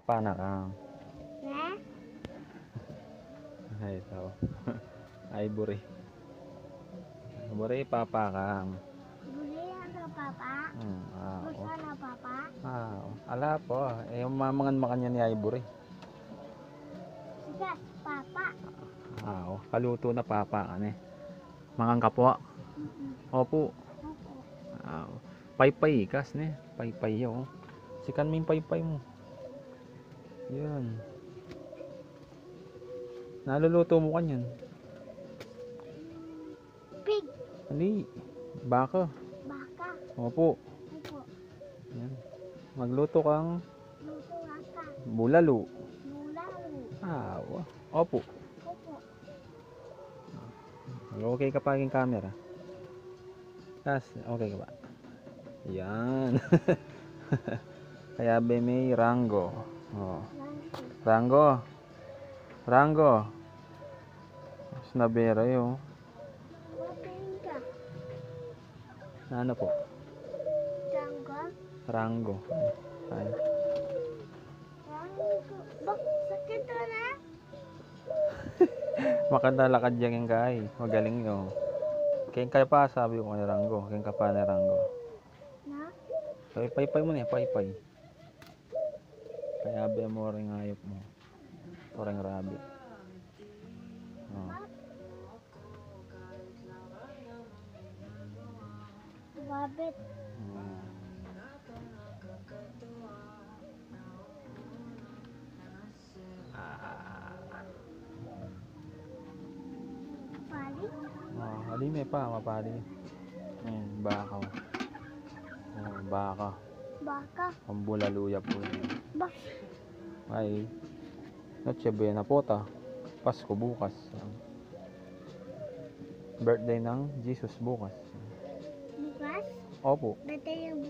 Pana kang. Ne? Ay, ito. Ivory. Ivory, papa kang. Buli ano papa? Oo. Gusto na papa? Ala po. Eh, mamangan makanya ni Ivory. Sige, papa. Kaluto na papa kan eh. Mangang ka po. Opo. Opo. Paypay kas ne. Paypay yo. Sikan mo yung paypay mo. Yun. Naluluto mo kanyan. Pig. Hindi. Baka. Baka. Opo. Opo. Yan. Magluto kang Luto aka. bulalo. Lulaw. Opo. Opo. Okay ka pa yung camera. Tas, okay ka ba? Yan. Kaya be may Rango. Lansi. Rango. Snabera yo. Patingin ka. Ano po? Janggo. Rango. Ay. Rango. Bak, sakit to na? Makadalakad yan yung kay. Magaling yo. Kaya ka pa sabi ko kay Rango. Kaya ka pa ni Rango. Na? Paypay mo na paypay. Kaya be mo ring ayop mo. Orang rabbit. Rabbit. Pali. Halime pa, mapali. Baka. Baka. Baka. Pambulaluya po yun. Bak. Ay, Noche Buena po ta. Pasko bukas. Birthday ng Jesus bukas. Bukas? Opo. Dati yung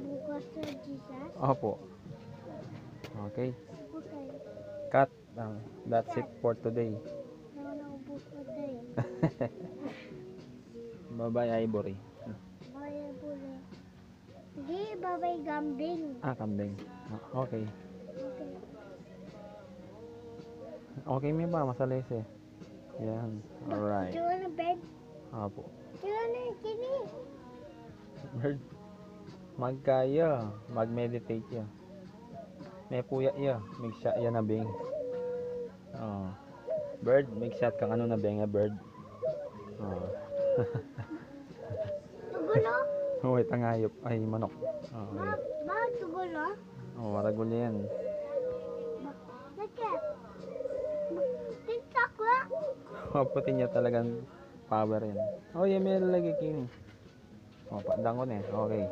bukas sa Jesus? Opo. Okay. Okay. Cut. That's it for today. Naubos ko tayo. Bye-bye, Ivory. Bye, bule. Hindi, bye-bye, gambing. Kambing. Okay. Okay. Okay, may ba? Masalese. Yan. Alright. Do you want a bed? Opo. Do you want a kidney? Bird. Magkaya. Mag-meditate ya. May puya ya. Mag-shot ya na bing. Bird. Mag-shot kang ano na bing bird. Tugulo? Wait, tangayop. Ay, manok. Okay. Ba, tugulo? Maragol yan. Bakit? TikTok ba? Puti niya talagang power yan. Yan may lalagay king. Padang ko na eh. Okay.